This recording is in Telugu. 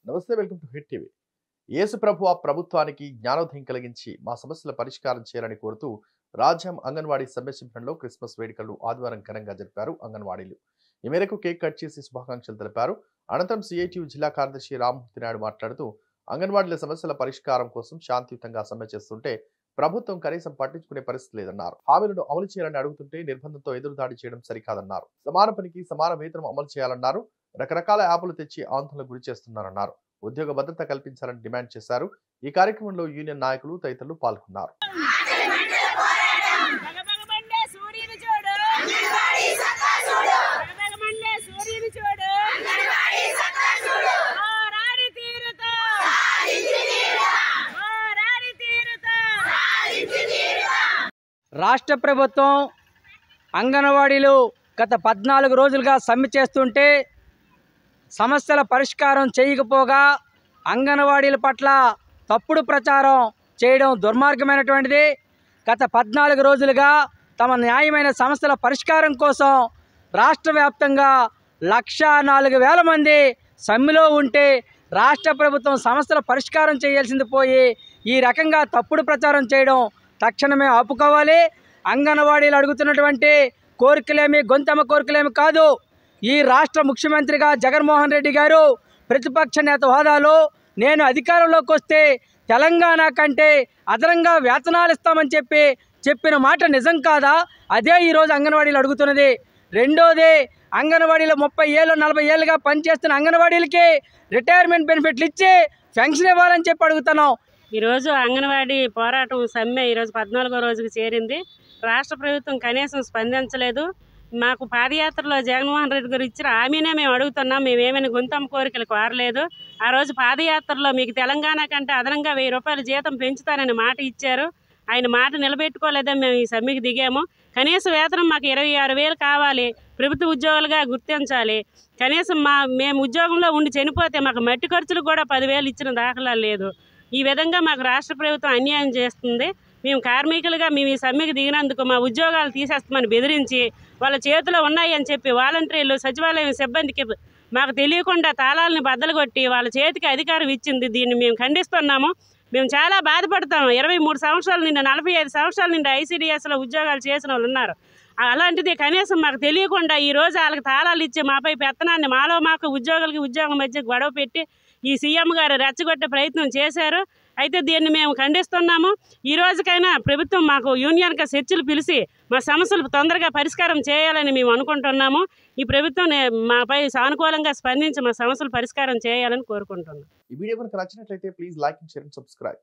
నమస్తే, వెల్కమ్ టు హిట్ టీవీ. యేసు ప్రభువా ప్రభుత్వానికి జ్ఞానోదయం కలిగించి మా సమస్యల పరిష్కారం చేయాలని కోరుతూ రాజ్యం అంగన్వాడీ సమ్మె శిబిరంలో క్రిస్మస్ వేడుకలు ఆదివారం ఘనంగా జరిపారు అంగన్వాడీలు. ఈ మేరకు కేక్ కట్ చేసి శుభాకాంక్షలు తెలిపారు. అనంతరం సిఐటియు జిల్లా కార్యదర్శి రామ్మూర్తి నాయుడు మాట్లాడుతూ అంగన్వాడీల సమస్యల పరిష్కారం కోసం శాంతియుతంగా సమ్మె చేస్తుంటే ప్రభుత్వం కనీసం పట్టించుకునే పరిస్థితి లేదన్నారు. హామీలను అమలు చేయాలని అడుగుతుంటే నిర్బంధంతో ఎదురుదాడి చేయడం సరికాదన్నారు. సమాన పనికి సమాన వేతనం అమలు చేయాలన్నారు. రకరకాల యాప్లు తెచ్చి ఆందోళనకు గురి చేస్తున్నారన్నారు. ఉద్యోగ భద్రత కల్పించాలని డిమాండ్ చేశారు. ఈ కార్యక్రమంలో యూనియన్ నాయకులు తదితరులు పాల్గొన్నారు. రాష్ట్ర ప్రభుత్వం అంగన్వాడీలు గత 14 రోజులుగా సమ్మె చేస్తుంటే సమస్యల పరిష్కారం చేయకపోగా అంగన్వాడీల పట్ల తప్పుడు ప్రచారం చేయడం దుర్మార్గమైనటువంటిది. గత 14 రోజులుగా తమ న్యాయమైన సమస్యల పరిష్కారం కోసం రాష్ట్ర వ్యాప్తంగా 104,000 మంది సమ్మెలో ఉంటే రాష్ట్ర ప్రభుత్వం సమస్యల పరిష్కారం చేయాల్సింది పోయి ఈ రకంగా తప్పుడు ప్రచారం చేయడం తక్షణమే ఆపుకోవాలి. అంగన్వాడీలు అడుగుతున్నటువంటి కోరికలేమి గొంతమ్మ కోరికలేమి కాదు. ఈ రాష్ట్ర ముఖ్యమంత్రిగా జగన్మోహన్ రెడ్డి గారు ప్రతిపక్ష నేత హోదాలో నేను అధికారంలోకి వస్తే తెలంగాణ కంటే అదనంగా వేతనాలు ఇస్తామని చెప్పిన మాట నిజం కాదా? అదే ఈరోజు అంగన్వాడీలు అడుగుతున్నది. రెండోది, అంగన్వాడీలో 30 ఏళ్ళు 40 ఏళ్ళుగా పనిచేస్తున్న అంగన్వాడీలకి రిటైర్మెంట్ బెనిఫిట్లు ఇచ్చి పెన్షన్ ఇవ్వాలని చెప్పి అడుగుతున్నాం. ఈరోజు అంగన్వాడీ పోరాటం సమ్మె ఈరోజు 14వ రోజుకు చేరింది. రాష్ట్ర ప్రభుత్వం కనీసం స్పందించలేదు. మాకు పాదయాత్రలో జగన్మోహన్ రెడ్డి గారు ఇచ్చిన హామీనే మేము అడుగుతున్నాం. మేమేమైనా గొంతమ్మ కోరికలు కోరలేదు. ఆ రోజు పాదయాత్రలో మీకు తెలంగాణ కంటే అదనంగా 1000 రూపాయల జీతం పెంచుతానని మాట ఇచ్చారు. ఆయన మాట నిలబెట్టుకోలేదని మేము ఈ సమ్మెకి దిగాము. కనీస వేతనం మాకు 26,000 కావాలి. ప్రభుత్వ ఉద్యోగులుగా గుర్తించాలి. కనీసం మేము ఉద్యోగంలో ఉండి చనిపోతే మాకు మట్టి ఖర్చులకు కూడా 10,000 ఇచ్చిన దాఖలా లేదు. ఈ విధంగా మాకు రాష్ట్ర ప్రభుత్వం అన్యాయం చేస్తుంది. మేము కార్మికులుగా మేము ఈ సమ్మెకి దిగినందుకు మా ఉద్యోగాలు తీసేస్తామని బెదిరించి వాళ్ళ చేతిలో ఉన్నాయని చెప్పి వాలంటీర్లు సచివాలయం సిబ్బందికి మాకు తెలియకుండా తాళాలని బద్దలు కొట్టి వాళ్ళ చేతికి అధికారం ఇచ్చింది. దీన్ని మేము ఖండిస్తున్నాము. మేము చాలా బాధపడతాము. 23 సంవత్సరాల నుండి 45 సంవత్సరాల నుండి ఐసీడీఎస్లో ఉద్యోగాలు చేసిన వాళ్ళు ఉన్నారు. అలాంటిది కనీసం మాకు తెలియకుండా ఈరోజు వాళ్ళకి తాళాలు ఇచ్చి మాపై పెత్తనాన్ని మాకు ఉద్యోగులకి ఉద్యోగం మధ్య గొడవ పెట్టి ఈ సీఎం గారు రెచ్చగొట్టే ప్రయత్నం చేశారు. అయితే దీన్ని మేము ఖండిస్తున్నాము. ఈ రోజుకైనా ప్రభుత్వం మాకు యూనియన్గా చర్చలు పిలిచి మా సమస్యలు తొందరగా పరిష్కారం చేయాలని మేము అనుకుంటున్నాము. ఈ ప్రభుత్వం మాపై సానుకూలంగా స్పందించి మా సమస్యలు పరిష్కారం చేయాలని కోరుకుంటున్నాం. ఈ వీడియో కనుక నచ్చినట్లయితే please like, share and subscribe.